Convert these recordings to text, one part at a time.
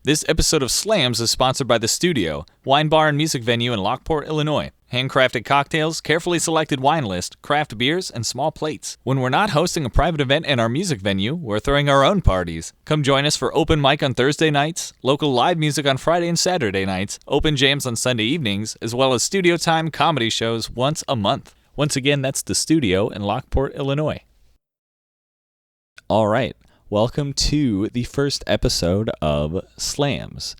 This episode of Slams is sponsored by The Studio, wine bar and music venue in Lockport, Illinois. Handcrafted cocktails, carefully selected wine list, craft beers, and small plates. When we're not hosting a private event in our music venue, we're throwing our own parties. Come join us for open mic on Thursday nights, local live music on Friday and Saturday nights, open jams on Sunday evenings, as well as studio time comedy shows once a month. Once again, that's The Studio in Lockport, Illinois. All right. Welcome to the first episode of Slams.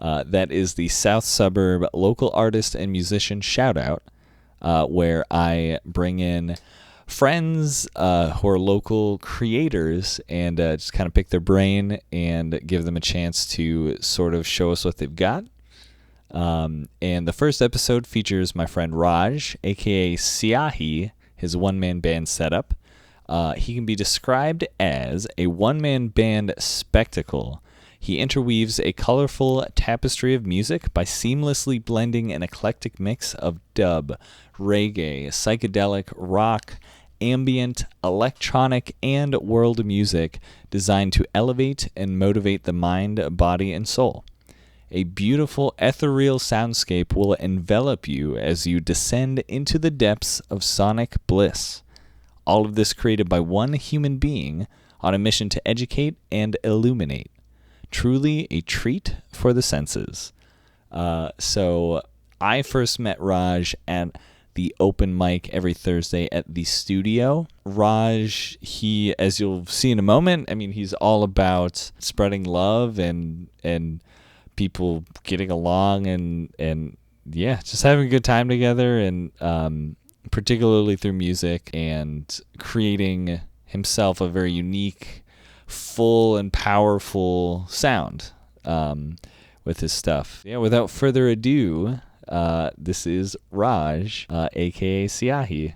That is the South Suburb local artist and musician shout-out, where I bring in friends who are local creators and just kind of pick their brain and give them a chance to sort of show us what they've got. And the first episode features my friend Raj, a.k.a. Syahi, his one-man band setup. He can be described as a one-man band spectacle. He interweaves a colorful tapestry of music by seamlessly blending an eclectic mix of dub, reggae, psychedelic, rock, ambient, electronic, and world music designed to elevate and motivate the mind, body, and soul. A beautiful, ethereal soundscape will envelop you as you descend into the depths of sonic bliss. All of this created by one human being on a mission to educate and illuminate. Truly a treat for the senses. So I first met Raj at the open mic every Thursday at the Studio. Raj, he, as you'll see in a moment, I mean, he's all about spreading love and people getting along and yeah, just having a good time together and particularly through music and creating himself a very unique, full and powerful sound with his stuff. Yeah, without further ado, this is Raj, aka Syahi.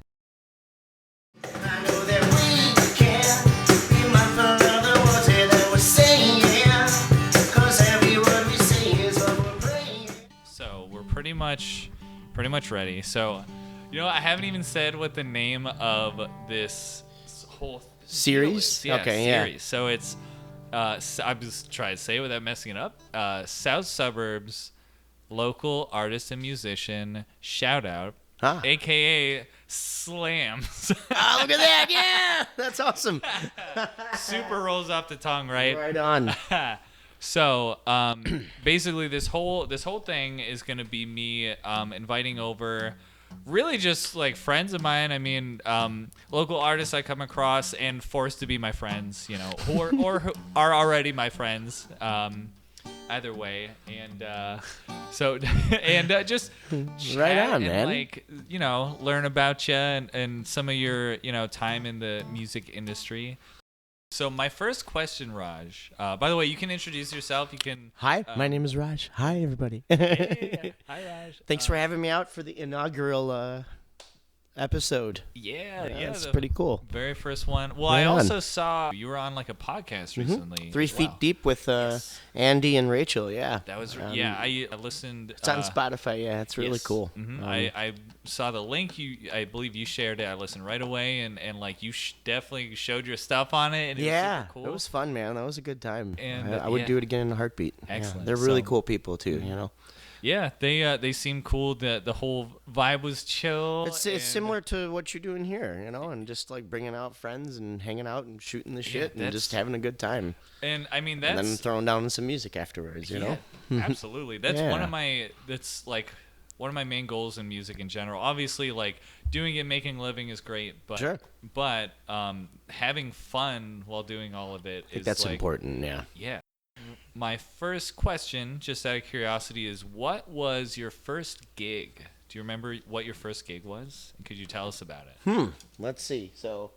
So we're pretty much ready. So, you know, I haven't even said what the name of this whole series. Yeah, okay, series. Yeah. So it's I'm just trying to say it without messing it up. South Suburbs local artist and musician shout out, aka Slams. Oh, look at that! Yeah, that's awesome. Super rolls off the tongue, right? Right on. So, basically, this whole thing is gonna be me inviting over, really just like friends of mine. I mean, local artists I come across and forced to be my friends, you know, who are already my friends. Either way, and so and just chat right on, and, man. like, you know, learn about you and some of your, you know, time in the music industry. So my first question, Raj, by the way, you can introduce yourself. You can. Hi, my name is Raj. Hi, everybody. Hey, hi, Raj. Thanks for having me out for the inaugural episode. Yeah, That's pretty cool. Very first one. Well, Right I on. also saw you were on like a podcast recently. 3 as Feet well. Deep with Andy and Rachel. Yeah, That was I listened. it's on Spotify. Yeah, it's really yes. cool. Mm-hmm. I saw the link. I believe you shared it. I listened right away, and like you definitely showed your stuff on it. And it Yeah, was super cool. it was fun, man. That was a good time. And, I would yeah. do it again in a heartbeat. Excellent. Yeah, they're really So- cool people too. You know, Yeah, they seem cool. The whole vibe was chill. it's and- similar to what you're doing here. You know, and just like bringing out friends and hanging out and shooting the shit and that's- just having a good time. And I mean And then that's throwing down some music afterwards. You know. absolutely. That's Yeah. one of my main goals in music in general. Obviously, like doing it, making a living is great, but Sure. but having fun while doing all of it I think is that's like, important. Yeah. Yeah. My first question, just out of curiosity, is what was your first gig? Do you remember what your first gig was? Could you tell us about it? Let's see. So,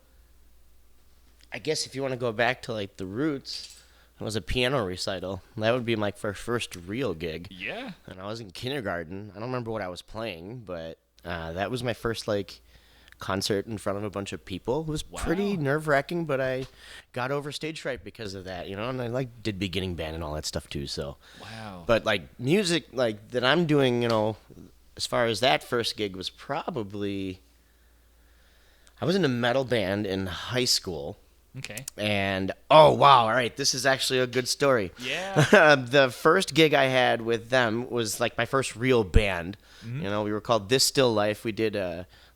I guess if you want to go back to like the roots, it was a piano recital. That would be my first real gig. Yeah. And I was in kindergarten. I don't remember what I was playing, but that was my first like concert in front of a bunch of people. It was pretty nerve-wracking, but I got over stage fright because of that, you know, and I like did beginning band and all that stuff too. So, Wow. but like music like that I'm doing, you know, as far as that first gig was probably, I was in a metal band in high school. Okay. And oh wow, all right, this is actually a good story. Yeah. The first gig I had with them was like my first real band. Mm-hmm. You know, we were called This Still Life. We did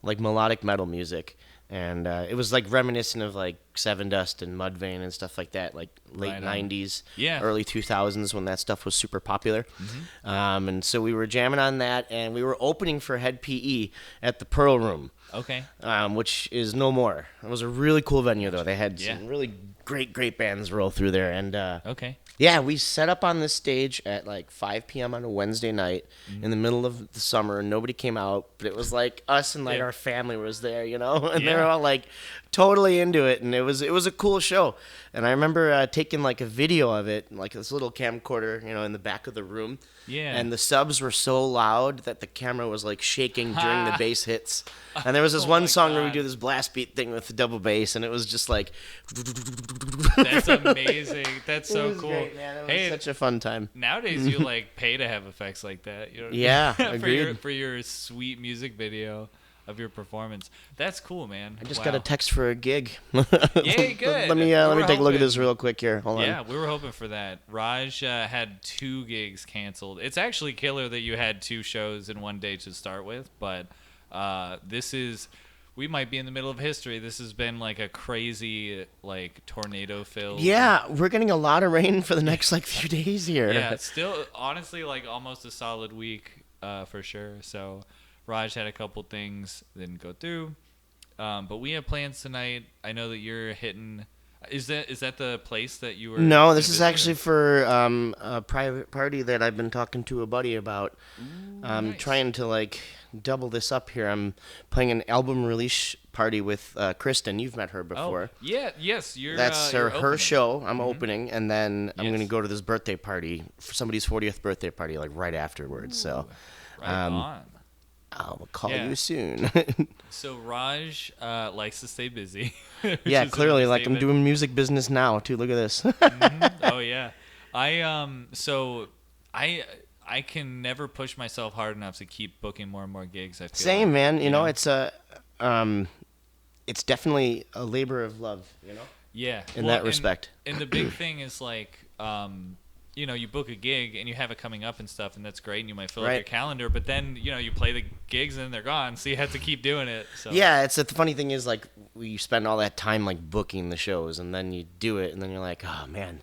like melodic metal music, and it was like reminiscent of like Seven Dust and Mudvayne and stuff like that, like late Right on. '90s, Yeah. early 2000s when that stuff was super popular. Mm-hmm. And so we were jamming on that, and we were opening for Head PE at the Pearl Room. Okay. Which is no more. It was a really cool venue, though. They had Yeah. some really great bands roll through there. And Okay. yeah, we set up on this stage at like 5 p.m. on a Wednesday night in the middle of the summer, and nobody came out. But it was like us and like Yeah. our family was there, you know, and they were Yeah. all like totally into it, and it was a cool show. And I remember taking like a video of it, like this little camcorder, you know, in the back of the room. Yeah. And the subs were so loud that the camera was like shaking during the bass hits. And there was this Oh one my song where we God. do this blast beat thing with the double bass, and it was just like. That's amazing. That's It so was cool. great, man. It was Hey, such a fun time. nowadays you like pay to have effects like that. You know what I mean? Yeah, for your agreed. for your sweet music video of your performance. That's cool, man. I just Wow. got a text for a gig. Yay, good. Let me We were take a look at this hoping. real quick here. Hold on. Yeah, we were hoping for that. Raj had 2 gigs canceled. It's actually killer that you had 2 shows in one day to start with, but we might be in the middle of history. This has been like a crazy, like tornado filled. Yeah, we're getting a lot of rain for the next like few days here. Yeah, still honestly like almost a solid week for sure. So Raj had a couple things that didn't go through, but we have plans tonight. I know that you're hitting. Is that the place that you were? No, this gonna is visit, actually or- for a private party that I've been talking to a buddy about. nice. Trying to like double this up here. I'm playing an album release party with Kristen. You've met her Oh, before. yeah, yes, you're. That's you're her opening. show. I'm opening, and then I'm Yes. going to go to this birthday party for somebody's 40th birthday party, like right afterwards. So Right on. I'll call Yeah. you soon. So Raj likes to stay busy. which Yeah, is an clearly, like I'm understatement. doing music business now too. Look at this. Oh yeah, I can never push myself hard enough to keep booking more and more gigs. I feel Same, like, man. You know, it's definitely a labor of love. You know. yeah. in that respect. And the big thing is like, you book a gig and you have it coming up and stuff, and that's great, and you might fill up Right. your calendar. But then you play the gigs and they're gone, so you have to keep doing it. So Yeah, the funny thing is like we spend all that time like booking the shows, and then you do it, and then you're like, oh man,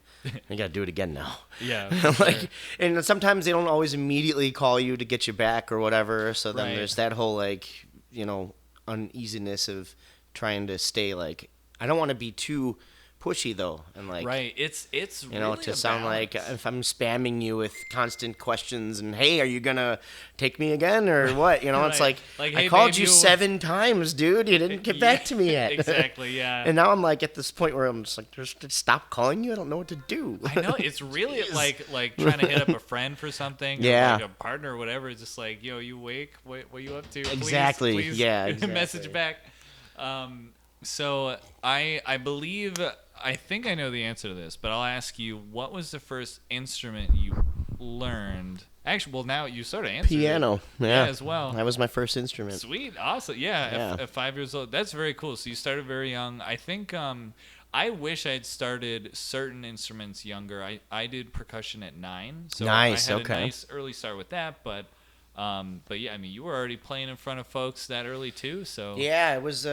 I gotta do it again now. Yeah. for Like, sure. and sometimes they don't always immediately call you to get you back or whatever. So then Right. there's that whole like uneasiness of trying to stay like I don't want to be too pushy though, and like Right. It's really to a sound like balance. if I'm spamming you with constant questions and hey, are you gonna take me again or what? It's Right. like Like, I hey, called babe, you you- 7 times, dude. You didn't get back to me yet. Exactly. Yeah. And now I'm like at this point where I'm just like, just stop calling you. I don't know what to do. I know it's really like trying to hit up a friend for something, Yeah. or like a partner or whatever. It's just like, yo, you awake? What are you up to? Please, Exactly. please Yeah, exactly. message back. So I believe I think I know the answer to this, but I'll ask you: what was the first instrument you learned? Actually, well, now you sort of answered it. Piano. Yeah. as well. That was my first instrument. Sweet, awesome, yeah. Yeah. At 5 years old, that's very cool. So you started very young. I think I wish I had started certain instruments younger. I did percussion at 9, so Nice, I had okay. a nice early start with that. But yeah, I mean, you were already playing in front of folks that early too. So Yeah, it was.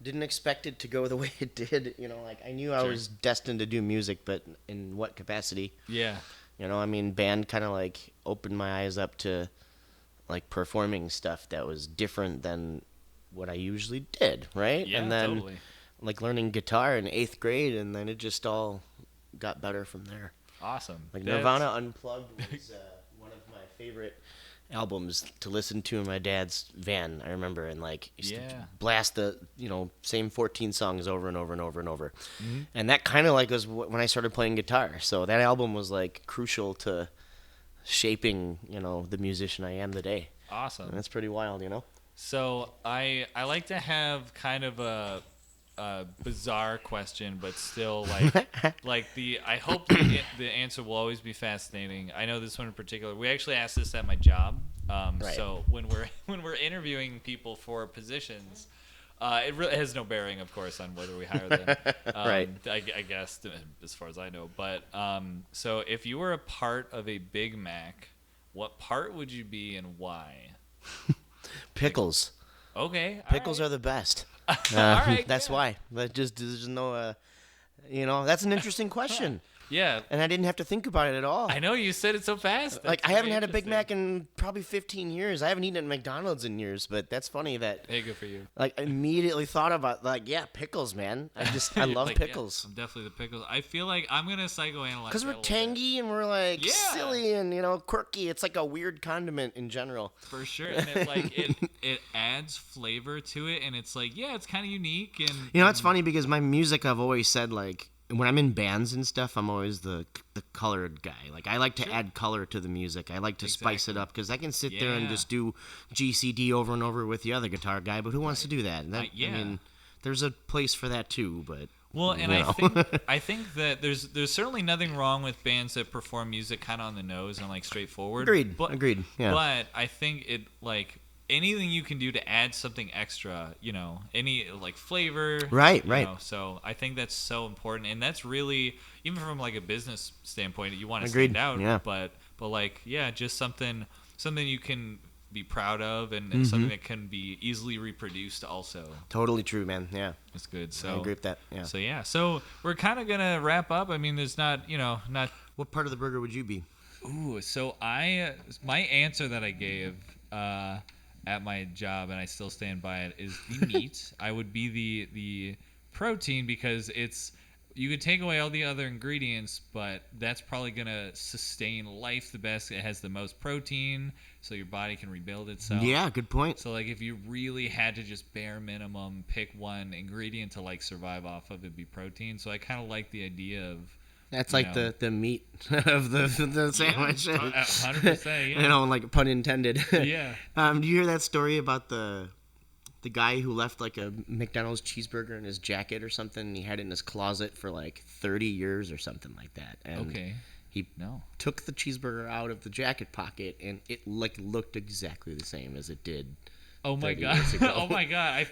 Didn't expect it to go the way it did. Like I knew I Sure. was destined to do music, but in what capacity? yeah, I mean, band kind of like opened my eyes up to like performing stuff that was different than what I usually did, right? yeah, And then totally. like learning guitar in 8th grade, and then it just all got better from there. Awesome. Like That's- Nirvana Unplugged was one of my favorite albums to listen to in my dad's van. I remember, and like used Yeah. to blast the same 14 songs over and over and over and over. Mm-hmm. And that kind of like was when I started playing guitar. So that album was like crucial to shaping the musician I am today. Awesome. And that's pretty wild, So I like to have kind of a bizarre question, but still like I hope the answer will always be fascinating. I know this one in particular. We actually asked this at my job. Right. So when we're interviewing people for positions, It really has no bearing, of course, on whether we hire them. Right. I guess, as far as I know. But so if you were a part of a Big Mac, what part would you be and why? Pickles. Okay. Pickles are the best. All right. That's why. But just there's no, that's an interesting question. Yeah. And I didn't have to think about it at all. I know you said it so fast. Like, That's I haven't very had a Big interesting. Mac in probably 15 years. I haven't eaten at McDonald's in years, but that's funny that, Hey, good for you. like, I immediately thought about, like, yeah, pickles, man. I You're love like, yeah, pickles. I'm definitely the pickles. I feel like I'm gonna psychoanalyze. Because that we're a little bit. tangy and we're, like, Yeah. silly and, quirky. It's like a weird condiment in general. For sure, and it adds flavor to it, and it's like, yeah, it's kind of unique. And It's funny because my music, I've always said, like, when I'm in bands and stuff, I'm always the colored guy. Like, I like to add color to the music. I like to spice it up because I can sit there and Yeah. just do GCD over and over with the other guitar guy, but who wants to do that? I mean, there's a place for that too, but... Well, and I think that there's certainly nothing wrong with bands that perform music kind of on the nose and like straightforward. Agreed. Yeah. But I think it like anything you can do to add something extra, any like flavor. Right. So I think that's so important, and that's really even from like a business standpoint, you want to Agreed. stand out. Yeah. But like just something you can be proud of, and something that can be easily reproduced also. Totally true, man. Yeah. It's good. So I agree with that. Yeah. So we're kind of gonna wrap up. I mean, there's not. What part of the burger would you be? Ooh, so my answer that I gave at my job, and I still stand by it, is the meat. I would be the protein because you could take away all the other ingredients, but that's probably gonna sustain life the best. It has the most protein, so your body can rebuild itself. Yeah, good point. So like if you really had to just bare minimum pick one ingredient to like survive off of, it'd be protein. So I kind of like the idea of That's like the meat of the sandwich. 100%. Yeah. Like pun intended. Yeah. Do you hear that story about the guy who left like a McDonald's cheeseburger in his jacket or something? And he had it in his closet for like 30 years or something like that. And Okay. He took the cheeseburger out of the jacket pocket, and it like looked exactly the same as it did. Oh my god! Oh my god!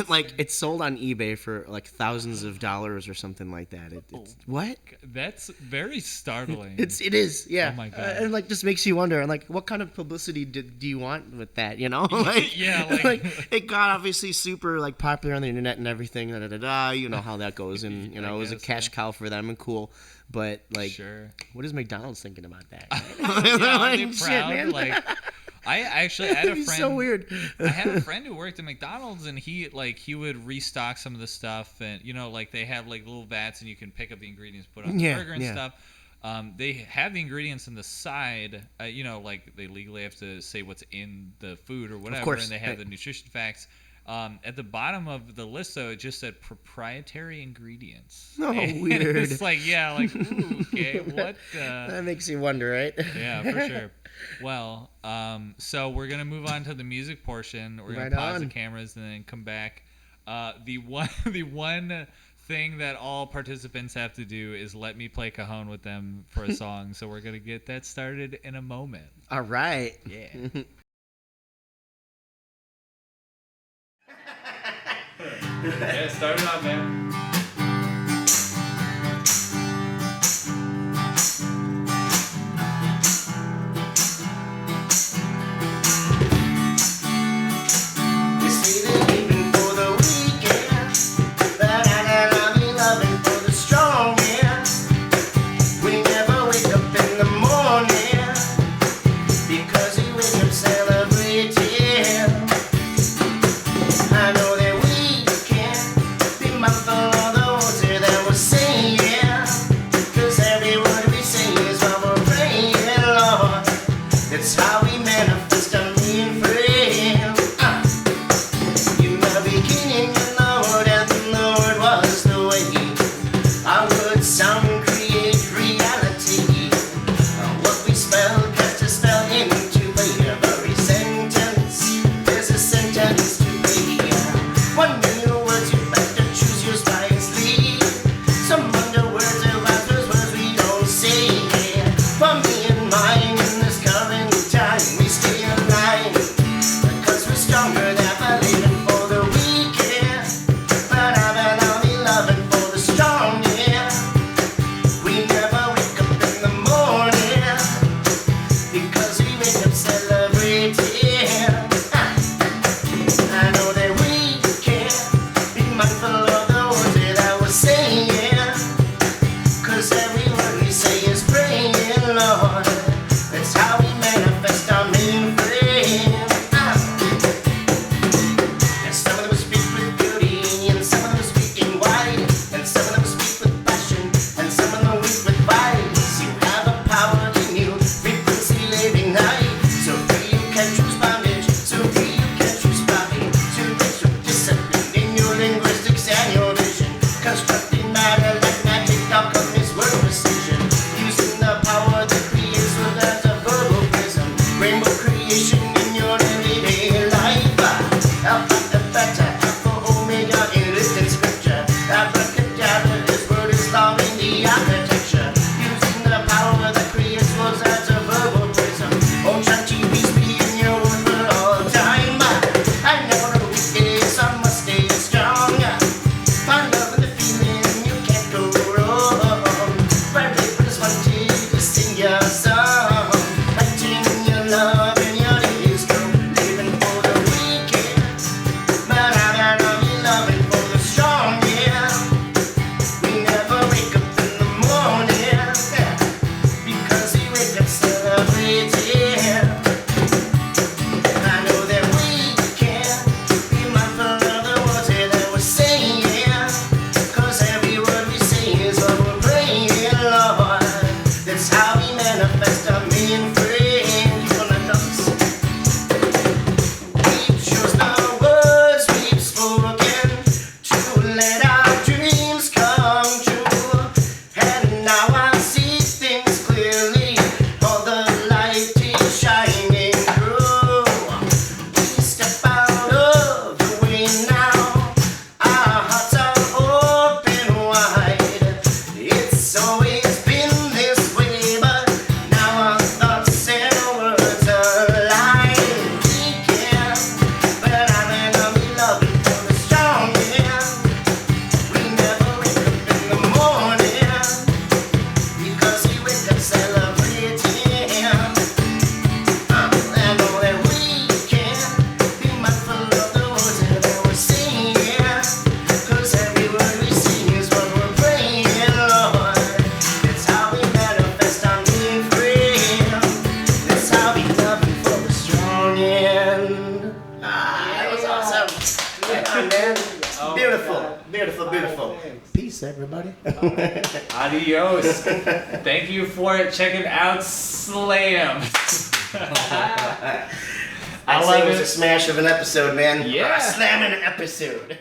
Like it's sold on eBay for like thousands of dollars or something like that. It's what? That's very startling. It is, yeah. Oh my god! And like just makes you wonder. And like, what kind of publicity do you want with that? Like, yeah, like it got obviously super like popular on the internet and everything. You know how that goes, and it was a cash cow for them and cool. But like, what is McDonald's thinking about that? Are they proud? Like. I actually had a friend. So weird. I had a friend who worked at McDonald's, and he would restock some of the stuff, and like they have like little vats, and you can pick up the ingredients, put on the burger and stuff. They have the ingredients on the side. Like they legally have to say what's in the food or whatever, of course, and they have the nutrition facts. At the bottom of the list, though, it just said proprietary ingredients. Oh, weird. It's like, ooh, okay, what? That makes you wonder, right? Yeah, for sure. Well, so we're gonna move on to the music portion. We're gonna pause the cameras and then come back. The one thing that all participants have to do is let me play Cajon with them for a song. So we're gonna get that started in a moment. All right. Yeah. Yeah, start it off, man. For me and mine in this current time. celebrating. I know that we can be mindful of the words that we're saying, 'cause every word we say is what we're praying, Lord. That's how we manifest our being free. Gonna dance. We chose the words we've spoken to let our dreams come true. And now I see things clearly. All the light is shining through. We step out of the way now. Our hearts are open wide. It's always been this way, but now our thoughts and words align. We can, but I'm gonna be loving for the strong end. We never wake up in the morning because we wake up celebrating. I know that we can be mindful of the words that we're saying, 'cause every word we sing is what we're praying, Lord. That's how we manifest our being free. That's how we love for the strong end. That was awesome. Yeah, man. Beautiful, beautiful, beautiful. Peace, everybody. Adios. Thank you for checking out Slam. I'd say it was a smash of an episode, man. Yeah. Slamming an episode.